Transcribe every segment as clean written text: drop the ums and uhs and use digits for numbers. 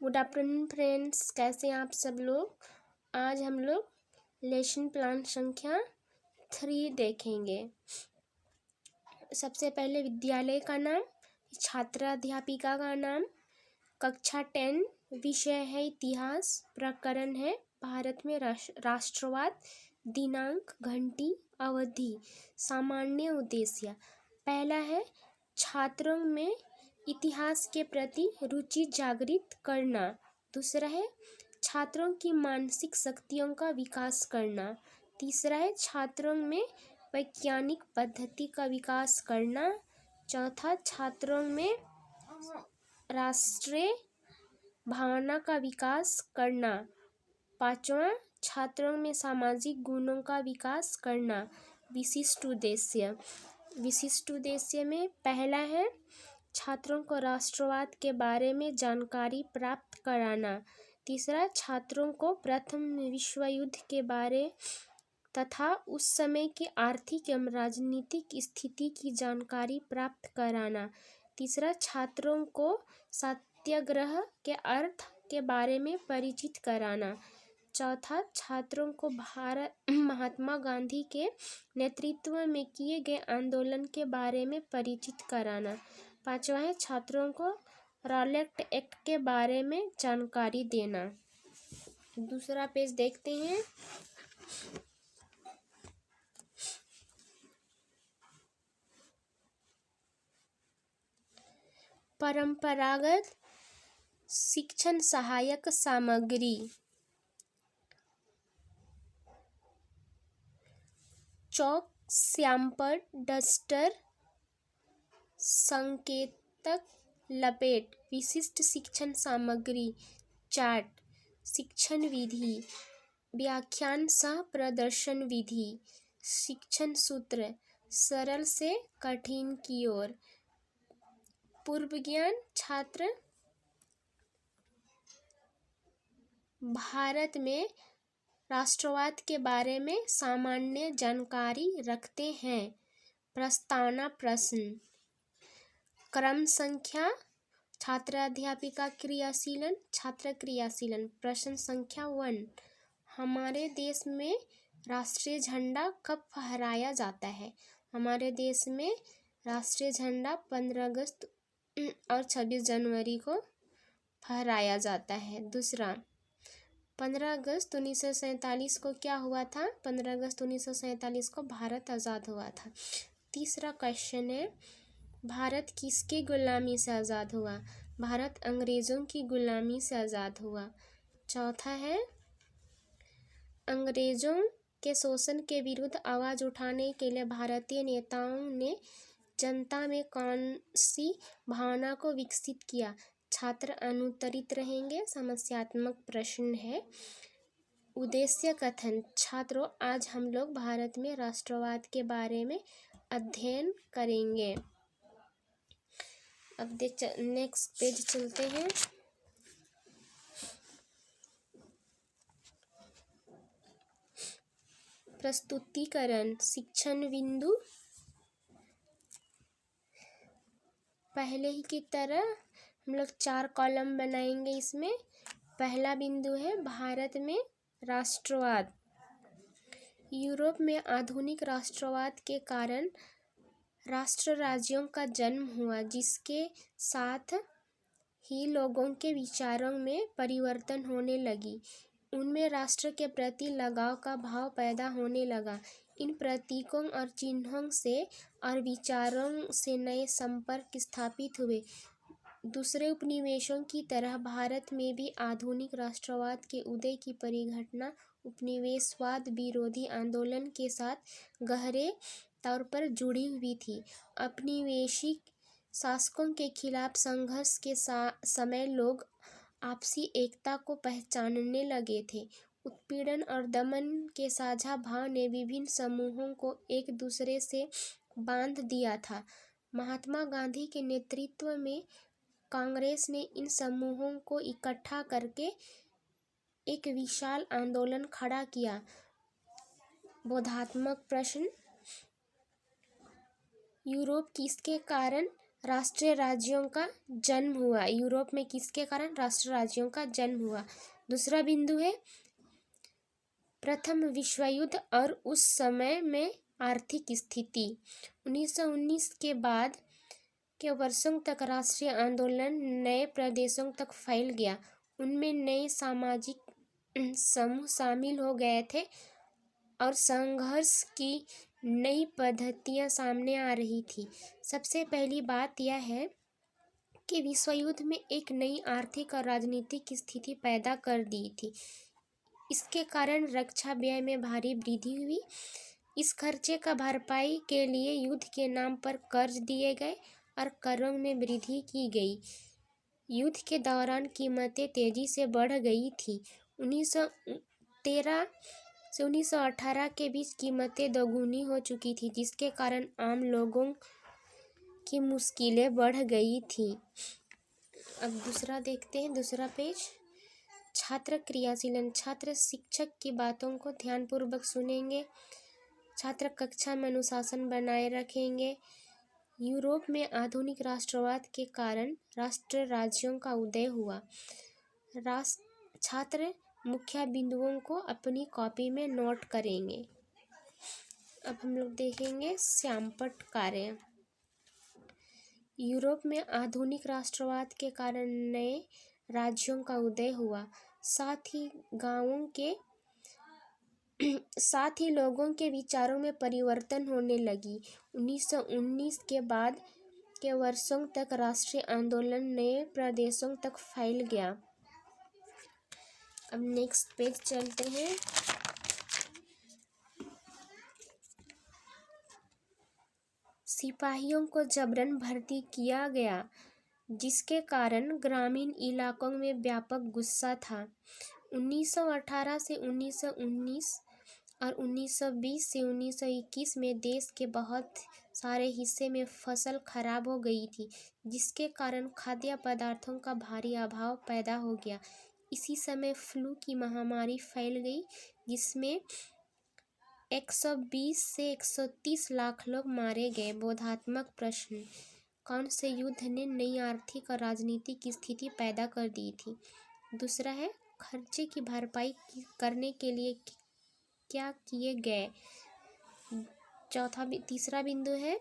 Good afternoon friends, कैसे हैं आप सब लोग। आज हम लोग लेसन प्लान संख्या 3 देखेंगे। सबसे पहले विद्यालय का नाम, छात्राध्यापिका का नाम, कक्षा 10, विषय है इतिहास, प्रकरण है भारत में राष्ट्रवाद, दिनांक, घंटी, अवधि, सामान्य उद्देश्य। पहला है छात्रों में इतिहास के प्रति रुचि जागृत करना। दूसरा है छात्रों की मानसिक शक्तियों का विकास करना। तीसरा है छात्रों में वैज्ञानिक पद्धति का विकास करना। चौथा, छात्रों में राष्ट्रीय भावना का विकास करना। पांचवा, छात्रों में सामाजिक गुणों का विकास करना। विशिष्ट उद्देश्य। विशिष्ट उद्देश्य में पहला है छात्रों को राष्ट्रवाद के बारे में जानकारी प्राप्त कराना। तीसरा, छात्रों को प्रथम विश्व युद्ध के बारे तथा उस समय की आर्थिक एवं राजनीतिक स्थिति की जानकारी प्राप्त कराना। तीसरा, छात्रों को सत्याग्रह के अर्थ के बारे में परिचित कराना। चौथा, छात्रों को महात्मा गांधी के नेतृत्व में किए गए आंदोलन के बारे में परिचित कराना। पांचवा है छात्रों को रॉलेट एक्ट के बारे में जानकारी देना। दूसरा पेज देखते हैं। परंपरागत शिक्षण सहायक सामग्री। चौक, श्यामपट्ट, डस्टर, संकेतक, लपेट। विशिष्ट शिक्षण सामग्री, चार्ट, शिक्षण विधि, व्याख्यान सह प्रदर्शन विधि, शिक्षण सूत्र, सरल से कठिन की ओर। पूर्व ज्ञान, छात्र भारत में राष्ट्रवाद के बारे में सामान्य जानकारी रखते हैं। प्रस्तावना प्रश्न। क्रम संख्या, छात्राध्यापिका क्रियाशीलन, छात्र क्रियाशीलन। प्रश्न संख्या 1, हमारे देश में राष्ट्रीय झंडा कब फहराया जाता है। हमारे देश में राष्ट्रीय झंडा 15 अगस्त और 26 जनवरी को फहराया जाता है। दूसरा, 15 अगस्त 1947 को क्या हुआ था। 15 अगस्त 1947 को भारत आज़ाद हुआ था। तीसरा क्वेश्चन है, भारत किसके गुलामी से आज़ाद हुआ। भारत अंग्रेज़ों की गुलामी से आज़ाद हुआ। चौथा है, अंग्रेज़ों के शोषण के विरुद्ध आवाज़ उठाने के लिए भारतीय नेताओं ने जनता में कौन सी भावना को विकसित किया। छात्र अनुत्तरित रहेंगे। समस्यात्मक प्रश्न है। उद्देश्य कथन। छात्रों, आज हम लोग भारत में राष्ट्रवाद के बारे में अध्ययन करेंगे। अब नेक्स्ट पेज चलते हैं। प्रस्तुतिकरण, शिक्षण बिंदु। पहले ही की तरह हम लोग 4 कॉलम बनाएंगे। इसमें पहला बिंदु है भारत में राष्ट्रवाद। यूरोप में आधुनिक राष्ट्रवाद के कारण राष्ट्र राज्यों का जन्म हुआ, जिसके साथ ही लोगों के विचारों में परिवर्तन होने लगी। उनमें राष्ट्र के प्रति लगाव का भाव पैदा होने लगा। इन प्रतीकों और चिन्हों से और विचारों से नए संपर्क स्थापित हुए। दूसरे उपनिवेशों की तरह भारत में भी आधुनिक राष्ट्रवाद के उदय की परिघटना उपनिवेशवाद विरोधी आंदोलन के साथ गहरे तौर पर जुड़ी हुई थी। औपनिवेशिक शासकों के खिलाफ संघर्ष के समय लोग आपसी एकता को पहचानने लगे थे। उत्पीड़न और दमन के साझा भाव ने विभिन्न समूहों को एक दूसरे से बांध दिया था। महात्मा गांधी के नेतृत्व में कांग्रेस ने इन समूहों को इकट्ठा करके एक विशाल आंदोलन खड़ा किया। बोधात्मक प्रश्न, यूरोप किसके कारण राष्ट्रीय राज्यों का जन्म हुआ। यूरोप में किसके कारण? राष्ट्रीय राज्यों का जन्म हुआ। दूसरा बिंदु है प्रथम विश्व युद्ध और उस समय में आर्थिक स्थिति। 1919 के बाद के वर्षों तक राष्ट्रीय आंदोलन नए प्रदेशों तक फैल गया। उनमें नए सामाजिक समूह शामिल हो गए थे और संघर्ष की नई पद्धतियां सामने आ रही थी। सबसे पहली बात यह है कि विश्व युद्ध में एक नई आर्थिक और राजनीतिक स्थिति पैदा कर दी थी। इसके कारण रक्षा व्यय में भारी वृद्धि हुई। इस खर्चे का भरपाई के लिए युद्ध के नाम पर कर्ज दिए गए और करों में वृद्धि की गई। युद्ध के दौरान कीमतें तेजी से बढ़ गई थी। 1913 से 1918 के बीच कीमतें दोगुनी हो चुकी थी, जिसके कारण आम लोगों की मुश्किलें बढ़ गई थी। अब दूसरा देखते हैं, दूसरा पेज। छात्र क्रियाशीलन। छात्र शिक्षक की बातों को ध्यानपूर्वक सुनेंगे। छात्र कक्षा में अनुशासन बनाए रखेंगे। यूरोप में आधुनिक राष्ट्रवाद के कारण राष्ट्र राज्यों का उदय हुआ। छात्र मुख्य बिंदुओं को अपनी कॉपी में नोट करेंगे। अब हम लोग देखेंगे श्यामपट्ट कार्य। यूरोप में आधुनिक राष्ट्रवाद के कारण नए राज्यों का उदय हुआ। साथ ही लोगों के विचारों में परिवर्तन होने लगी। 1919 के बाद के वर्षों तक राष्ट्रीय आंदोलन नए प्रदेशों तक फैल गया। अब नेक्स्ट पेज चलते हैं। सिपाहियों को जबरन भर्ती किया गया, जिसके कारण ग्रामीण इलाकों में व्यापक गुस्सा था। 1918 से 1919 और 1920 से 1921 में देश के बहुत सारे हिस्से में फसल खराब हो गई थी, जिसके कारण खाद्य पदार्थों का भारी अभाव पैदा हो गया। इसी समय फ्लू की महामारी फैल गई, जिसमें 120 से 130 लाख लोग मारे गए। बोधात्मक प्रश्न: कौन से युद्ध ने नई आर्थिक और राजनीतिक स्थिति पैदा कर दी थी? दूसरा है खर्चे की भरपाई करने के लिए क्या किए गए? तीसरा बिंदु है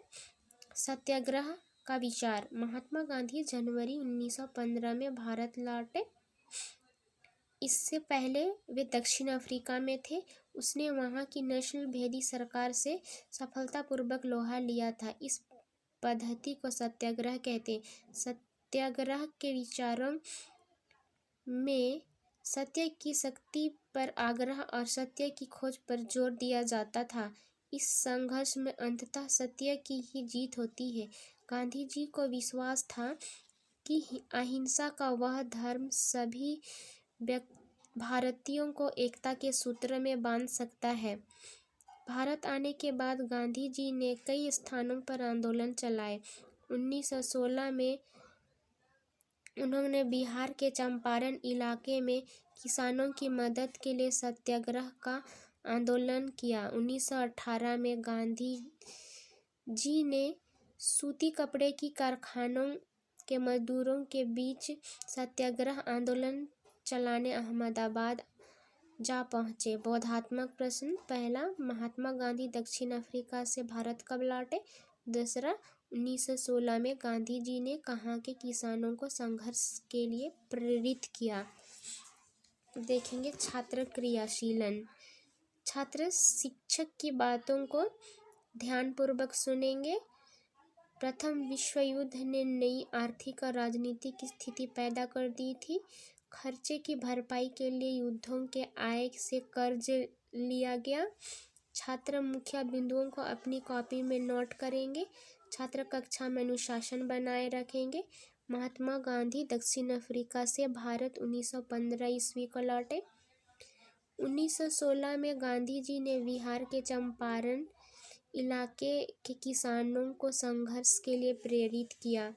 सत्याग्रह का विचार। महात्मा गांधी जनवरी 1915 में भारत लौटे। इससे पहले वे दक्षिण अफ्रीका में थे। उसने वहां की नस्ल भेदी सरकार से सफलतापूर्वक लोहा लिया था। इस पद्धति को सत्याग्रह कहते हैं। सत्याग्रह के विचारों में सत्य की शक्ति पर आग्रह और सत्य की खोज पर जोर दिया जाता था। इस संघर्ष में अंततः सत्य की ही जीत होती है। गांधी जी को विश्वास था कि अहिंसा का वह धर्म सभी भारतीयों को एकता के सूत्र में बांध सकता है। भारत आने के बाद गांधी जी ने कई स्थानों पर आंदोलन चलाए। 1916 में उन्होंने बिहार के चंपारण इलाके में किसानों की मदद के लिए सत्याग्रह का आंदोलन किया। 1918 में गांधी जी ने सूती कपड़े की कारखानों के मजदूरों के बीच सत्याग्रह आंदोलन चलाने अहमदाबाद जा पहुंचे। बोधात्मक प्रश्न: पहला, महात्मा गांधी दक्षिण अफ्रीका से भारत कब लौटे? दूसरा, 1916 में गांधी जी ने कहाँ के किसानों को संघर्ष के लिए प्रेरित किया? देखेंगे छात्र क्रियाशीलन। छात्र शिक्षक की बातों को ध्यानपूर्वक सुनेंगे। प्रथम विश्व युद्ध ने नई आर्थिक और राजनीतिक स्थिति पैदा कर दी थी। खर्चे की भरपाई के लिए युद्धों के आय से कर्ज लिया गया। छात्र मुख्य बिंदुओं को अपनी कॉपी में नोट करेंगे। छात्र कक्षा में अनुशासन बनाए रखेंगे। महात्मा गांधी दक्षिण अफ्रीका से भारत 1915 ईस्वी को लौटे। 1916 में गांधी जी ने बिहार के चंपारण इलाके के किसानों को संघर्ष के लिए प्रेरित किया।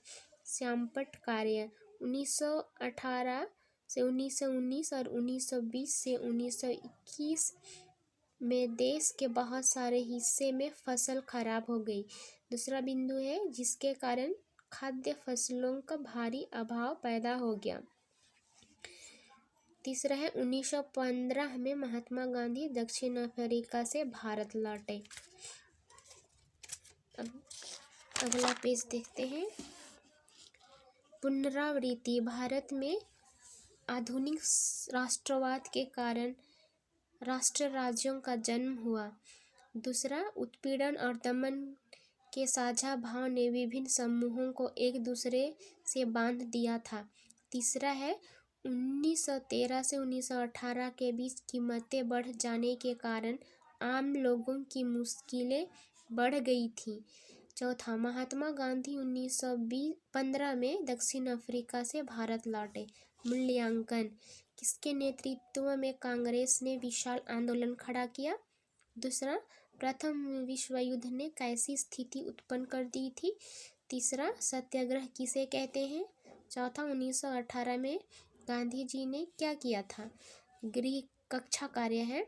श्यामपट्ट कार्य 1918 से 1919 और 1920 से 1921 में देश के बहुत सारे हिस्से में फसल खराब हो गई। दूसरा बिंदु है जिसके कारण खाद्य फसलों का भारी अभाव पैदा हो गया। तीसरा है 1915 में महात्मा गांधी दक्षिण अफ्रीका से भारत लौटे। अब अगला पेज देखते हैं। पुनरावृत्ति। भारत में आधुनिक राष्ट्रवाद के कारण राष्ट्र राज्यों का जन्म हुआ। दूसरा, उत्पीड़न और दमन के साझा भाव ने विभिन्न समूहों को एक दूसरे से बांध दिया था। तीसरा है 1913 से 1918 के बीच कीमतें बढ़ जाने के कारण आम लोगों की मुश्किलें बढ़ गई थीं। चौथा, महात्मा गांधी 1915 में दक्षिण अफ्रीका से भारत लौटे। मूल्यांकन। किसके नेतृत्व में कांग्रेस ने विशाल आंदोलन खड़ा किया? दूसरा, प्रथम विश्व युद्ध ने कैसी स्थिति उत्पन्न कर दी थी? तीसरा, सत्याग्रह किसे कहते हैं? चौथा, 1918 में गांधी जी ने क्या किया था? गृह कक्षा कार्य है।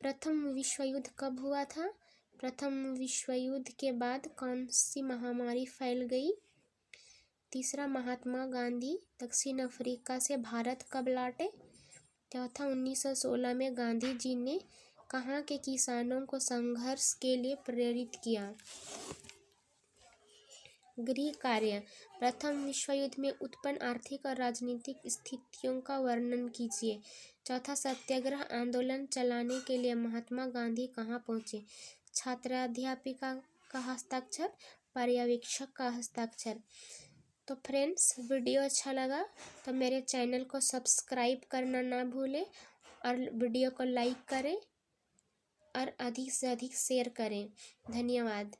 प्रथम विश्व युद्ध कब हुआ था? प्रथम विश्व युद्ध के बाद कौन सी महामारी फैल गई? तीसरा, महात्मा गांधी दक्षिण अफ्रीका से भारत कब लौटे? चौथा, 1916 में गांधी जी ने कहाँ के किसानों को संघर्ष के लिए प्रेरित किया? गृह कार्य। प्रथम विश्व युद्ध में उत्पन्न आर्थिक और राजनीतिक स्थितियों का वर्णन कीजिए। चौथा, सत्याग्रह आंदोलन चलाने के लिए महात्मा गांधी कहाँ पहुँचे? छात्राध्यापिका का हस्ताक्षर, पर्यवेक्षक का हस्ताक्षर। तो फ्रेंड्स, वीडियो अच्छा लगा तो मेरे चैनल को सब्सक्राइब करना ना भूलें और वीडियो को लाइक करें और अधिक से अधिक शेयर करें। धन्यवाद।